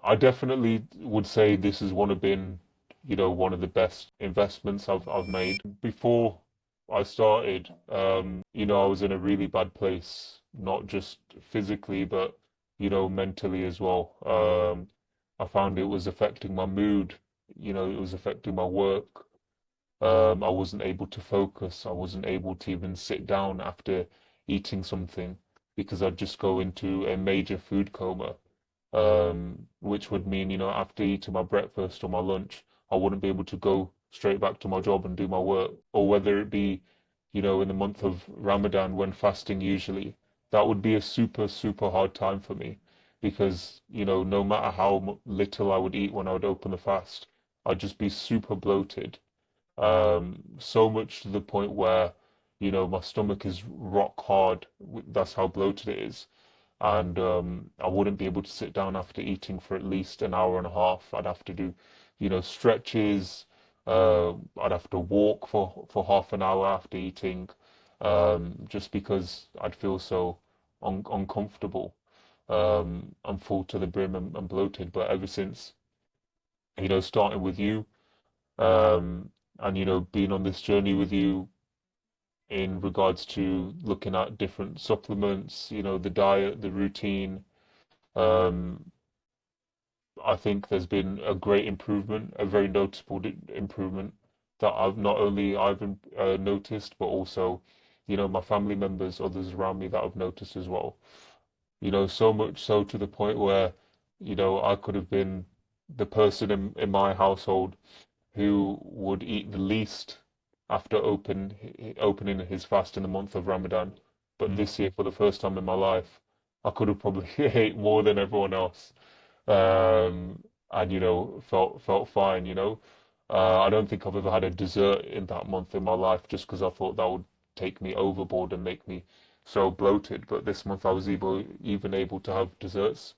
I definitely would say this has one of the best investments I've made. Before I started, I was in a really bad place, not just physically, but mentally as well. I found it was affecting my mood, it was affecting my work. I wasn't able to focus. I wasn't able to even sit down after eating something because I'd just go into a major food coma, which would mean, after eating my breakfast or my lunch, I wouldn't be able to go straight back to my job and do my work. Or whether it be, in the month of Ramadan when fasting usually, that would be a super, super hard time for me because, no matter how little I would eat when I would open the fast, I'd just be super bloated, so much to the point where, my stomach is rock hard. That's how bloated it is. And I wouldn't be able to sit down after eating for at least an hour and a half. I'd have to do, stretches. I'd have to walk for half an hour after eating, just because I'd feel so uncomfortable. I'm full to the brim and bloated. But ever since, starting with you, um, and being on this journey with you in regards to looking at different supplements, the diet, the routine. Um, I think there's been a great improvement, a very noticeable improvement that I've noticed, but also, my family members, others around me that I've noticed as well. So much so to the point where, I could have been the person in my household who would eat the least after opening his fast in the month of Ramadan. But Mm. this year, for the first time in my life, I could have probably ate more than everyone else, um, and felt fine. I don't think I've ever had a dessert in that month in my life just because I thought that would take me overboard and make me so bloated. But this month I was even able to have desserts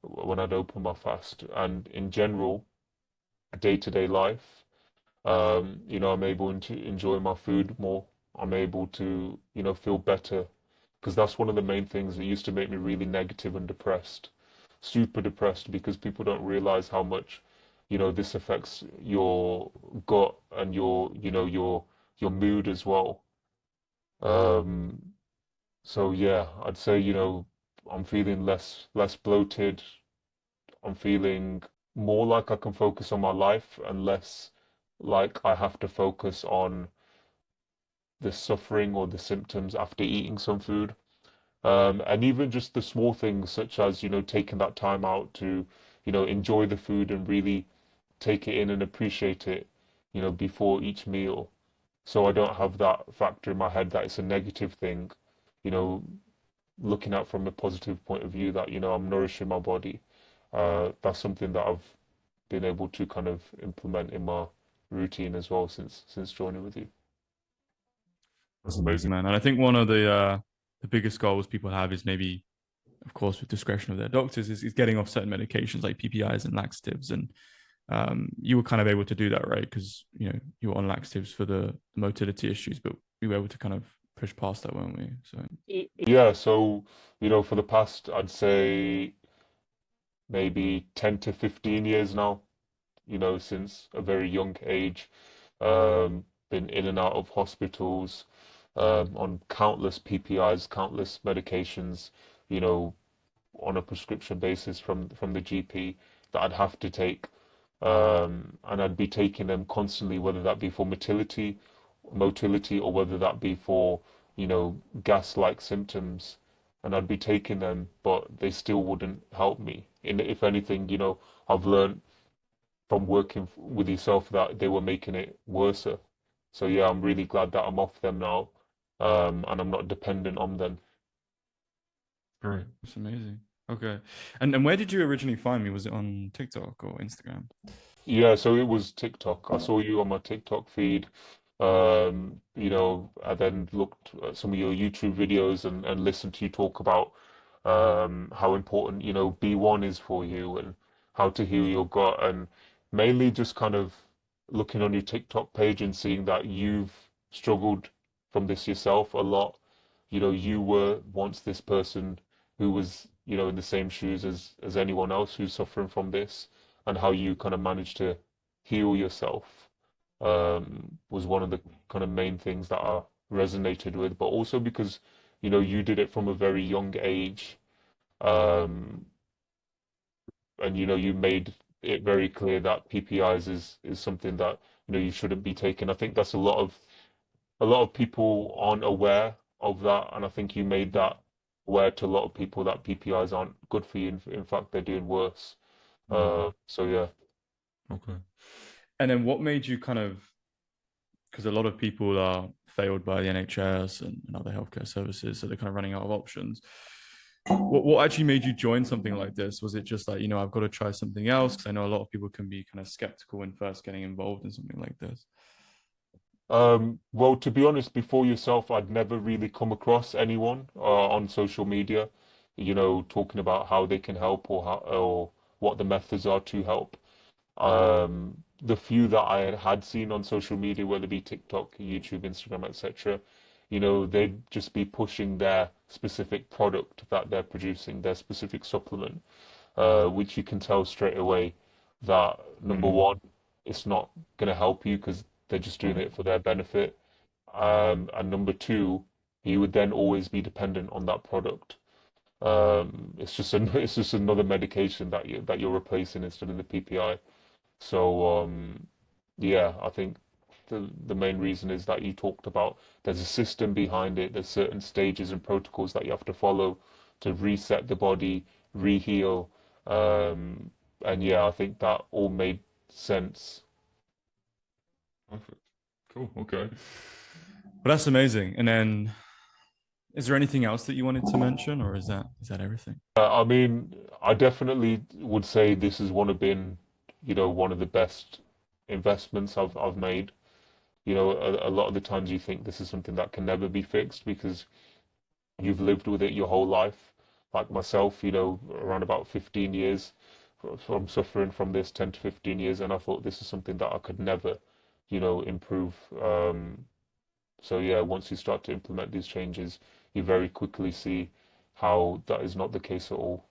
when I'd open my fast, and in general, day-to-day life. I'm able to enjoy my food more. I'm able to, feel better because that's one of the main things that used to make me really negative and depressed, super depressed because people don't realize how much, this affects your gut and your mood as well. Um, so yeah, I'd say, I'm feeling less bloated. I'm feeling more like I can focus on my life and less like I have to focus on the suffering or the symptoms after eating some food. And even just the small things such as, taking that time out to, enjoy the food and really take it in and appreciate it, before each meal. So I don't have that factor in my head that it's a negative thing, you know, looking at from a positive point of view that, I'm nourishing my body. That's something that I've been able to kind of implement in my routine as well since joining with you. That's amazing, man. And I think one of the biggest goals people have is maybe, of course, with discretion of their doctors, is getting off certain medications like PPIs and laxatives. And you were kind of able to do that, right? Because you were on laxatives for the motility issues, but we were able to kind of push past that, weren't we? So Yeah, so, for the past, I'd say maybe 10 to 15 years now, since a very young age, been in and out of hospitals, on countless PPIs, countless medications, you know, on a prescription basis from the GP that I'd have to take. And I'd be taking them constantly, whether that be for motility, or whether that be for, gas-like symptoms. And I'd be taking them, but they still wouldn't help me. And if anything, I've learned from working with yourself that they were making it worse. So yeah, I'm really glad that I'm off them now, and I'm not dependent on them. great. It's amazing. Okay. And where did you originally find me? Was it on TikTok or Instagram? Yeah, so it was TikTok. I saw you on my TikTok feed. I then looked at some of your YouTube videos and listened to you talk about how important, B1 is for you and how to heal your gut, and mainly just kind of looking on your TikTok page and seeing that you've struggled from this yourself a lot. You were once this person who was in the same shoes as anyone else who's suffering from this, and how you kind of managed to heal yourself was one of the kind of main things that I resonated with, but also because, you did it from a very young age, um, and you made it very clear that PPIs is something that you shouldn't be taking. I think that's a lot of people aren't aware of that, and I think you made that aware to a lot of people that PPIs aren't good for you. In fact, they're doing worse. So yeah. Okay. And then what made you kind of, because a lot of people are failed by the NHS and other healthcare services, so they're kind of running out of options. What actually made you join something like this? Was it just like, I've got to try something else? Because I know a lot of people can be kind of skeptical when first getting involved in something like this. Well, to be honest, before yourself, I'd never really come across anyone on social media, talking about how they can help or what the methods are to help. The few that I had seen on social media, whether it be TikTok, YouTube, Instagram, etc., they'd just be pushing their specific product that they're producing, their specific supplement, which you can tell straight away that number one, it's not going to help you because they're just doing it for their benefit. And number two, you would then always be dependent on that product. It's just another medication that you're replacing instead of the PPI. So yeah, I think the main reason is that you talked about there's a system behind it. There's certain stages and protocols that you have to follow to reset the body, reheal, um, and yeah, I think that all made sense. Perfect. Cool. Okay. But that's amazing. And then, is there anything else that you wanted to mention, or is that everything? I mean, I definitely would say this has been, one of the best investments I've made. A lot of the times you think this is something that can never be fixed because you've lived with it your whole life. Like myself, around about 15 years from suffering from this, 10 to 15 years, and I thought this is something that I could never, improve. So yeah, once you start to implement these changes, you very quickly see how that is not the case at all.